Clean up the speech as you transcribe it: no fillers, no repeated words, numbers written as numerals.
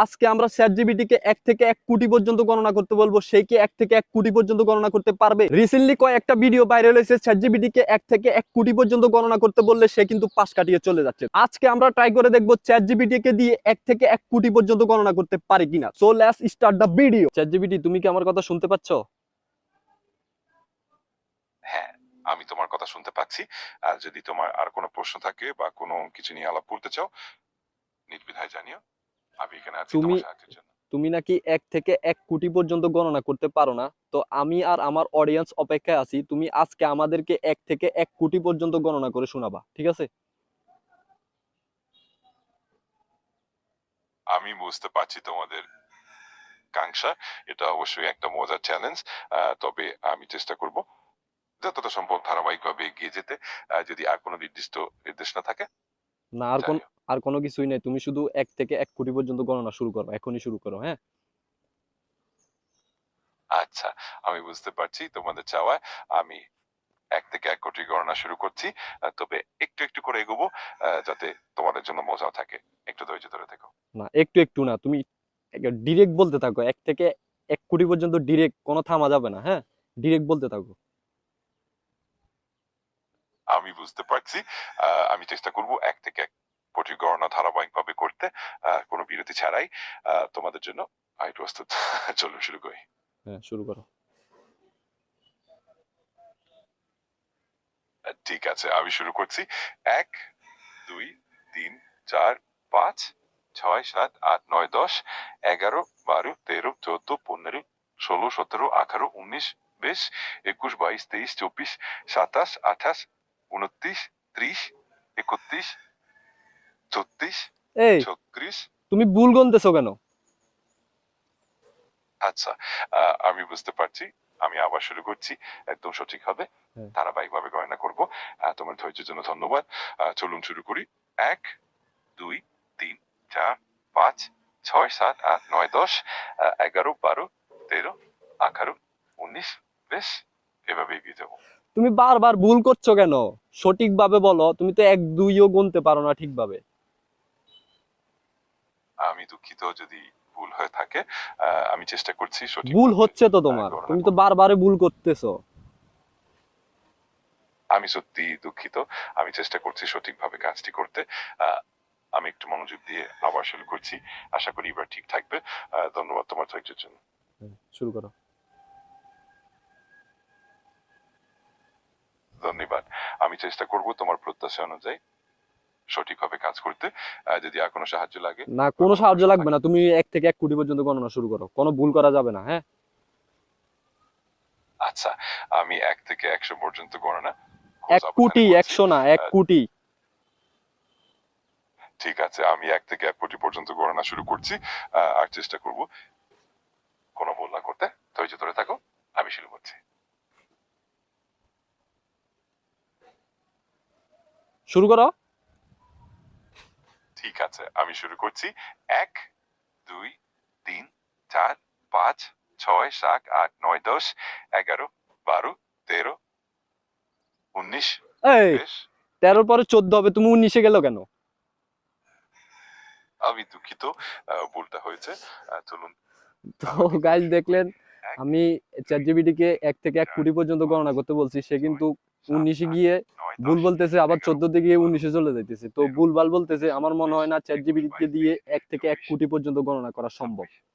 আজকে আমরা চ্যাটজিপিটি কে 1 থেকে 1 কোটি পর্যন্ত গণনা করতে বলবো, সে কি 1 থেকে 1 কোটি পর্যন্ত গণনা করতে পারবে? রিসেন্টলি কয়েকটা ভিডিও ভাইরাল হয়েছে, চ্যাটজিপিটি কে 1 থেকে 1 কোটি পর্যন্ত গণনা করতে বললে সে কিন্তু পাশ কাটিয়ে চলে যাচ্ছে। আজকে আমরা ট্রাই করে দেখবো চ্যাটজিপিটি কে দিয়ে 1 থেকে 1 কোটি পর্যন্ত গণনা করতে পারে কিনা। So let's start the video. ChatGPT, তুমি কি আমার কথা শুনতে পাচ্ছ? হ্যাঁ, আমি তোমার কথা শুনতে পাচ্ছি। আর যদি তোমার আর কোনো প্রশ্ন থাকে বা কোনো কিছু নিয়ে আলাপ করতে চাও, নির্দ্বিধায় জানিও। আমি এখানে আছি তুমি তোমার সাহায্যের জন্য। তুমি নাকি 1 থেকে 1 কোটি পর্যন্ত গণনা করতে পারো না। তো আমি আর আমার অডিয়েন্স অপেক্ষায় আছি, তুমি আজকে আমাদেরকে 1 থেকে 1 কোটি পর্যন্ত গণনা করে শোনাবা, ঠিক আছে? আমি বুঝতে পারছি তোমাদের কাঙ্ক্ষা। এটা অবশ্যই একটা মজার চ্যালেঞ্জ। তবে আমি চেষ্টা করব যতটা সম্ভব ধারাবাহিকভাবে এগিয়ে যেতে। যদি আর কোনো নির্দিষ্ট নির্দেশ না থাকে না, জানিও। আর কোনো কিছুই নেই, তুমি শুধু 1 থেকে 1 কোটি পর্যন্ত গণনা শুরু করো, এখনই শুরু করো, হ্যাঁ? আচ্ছা, আমি বুঝতে পারছি তোমাদের চাওয়ায় আমি 1 থেকে 1 কোটি গণনা শুরু করছি। তবে একটু একটু করে এগোবো, যাতে তোমাদের জন্য মজাও থাকে। একটু ধৈর্য ধরে থেকো। না, একটু একটু না, তুমি ডিরেক্ট বলতে থাকো, 1 থেকে 1 কোটি পর্যন্ত ডিরেক্ট, কোনো থামা যাবে না, হ্যাঁ? ডিরেক্ট বলতে থাকো। আমি বুঝতে পারছি। আমি চেষ্টা করব 1 থেকে 1 কোটি গণনা ধারাবাহিকভাবে করতে, কোনো বিরতি ছাড়াই। তোমাদের জন্য আমি প্রস্তুত। চলুন শুরু করি। হ্যাঁ, শুরু করো। ঠিক আছে, আমি শুরু করছি। 1, 2, 3, 4, 5, 6, 7, 8, 9, 10, 11, 12, 13, 14, 15, 16, 17, 18, 19, 20, 21, 22, 23, 24, 27, 28, 29, 30, 31, 34, এই, 36। তুমি ভুল গুনতেছো কেন? আচ্ছা, আমি বুঝতে পারছি। আমি আবার শুরু করছি। একদম সঠিক হবে। হ্যাঁ। ধারাবাহিকভাবে গণনা করব। তোমার ধৈর্যের জন্য ধন্যবাদ। চলুন শুরু করি। 1, 2, 3, 4, 5, 6, 7, 8, 9, 10, 11, 12, 13, 18, 19, 20। এভাবে এগিয়ে যাবো। তুমি বারবার ভুল করছো কেন? সঠিকভাবে বলো, তুমি তো 1 2ও গুনতে পারো না ঠিকভাবে। আমি দুঃখিত যদি ভুল হয়ে থাকে। আমি চেষ্টা করছি ভুল সঠিকভাবে হচ্ছে তো তোমার, গণনা তুমি তো করতে। বারবারে ভুল করতেছো। আমি সত্যি দুঃখিত। আমি চেষ্টা করছি সঠিকভাবে কাজটি করতে। আহ, আমি একটু মনোযোগ দিয়ে আবার শুরু করছি। আশা করি এবার ঠিক থাকবে। ধন্যবাদ তোমার ধৈর্যের জন্য। হ্যাঁ, শুরু করো। ধন্যবাদ। আমি চেষ্টা করব তোমার প্রত্যাশা অনুযায়ী সঠিকভাবে কাজ করতে। যদি আর কোনো সাহায্য লাগে না, বা কোনো কোনো সাহায্য প্রশ্ন লাগবে থাকে। না, তুমি 1 থেকে 1 কোটি পর্যন্ত গণনা শুরু করো, কোনো ভুল করা যাবে না, হ্যাঁ? আচ্ছা, আমি 1 থেকে 100 পর্যন্ত গণনা খুব 1 সাবধানে কোটি, করছি। 100 না, 1 আহ, কোটি। ঠিক আছে, আমি 1 থেকে 1 কোটি পর্যন্ত গণনা শুরু করছি। আর চেষ্টা করব কোনো ভুল না করতে। ধৈর্য ধরে থাকো। আমি শুরু করছি। শুরু করো। ঠিক আছে, আমি শুরু করছি। 1, 2, 3, 4, 5, 6, 7, 8, 9, 10, 11, 12, 13, 19, এই, 20। 13 পরে 14 হবে, তুমি 19-এ গেল কেন? আমি দুঃখিত, ভুলটা হয়েছে। চলুন তো আবার থেকে গাইস, শুরু করি। দেখলেন, 1, আমি 2, চ্যাটজিপিটি কে 1 থেকে 1 4, কোটি পর্যন্ত গণনা 5, করতে বলছি, সে 6, কিন্তু 7, 19-এ 8, গিয়ে 9, ভুল 10, বলতেছে, আবার 11, 14-তে গিয়ে 12, 19-এ চলে যাইতেছে। তো 13, ভুলভাল বলতেছে, আমার মনে 19, হয় না 20, 21, চ্যাটজিপিটি কে 22, দিয়ে 23, 1 থেকে 1 24, কোটি পর্যন্ত গণনা করা সম্ভব। 26।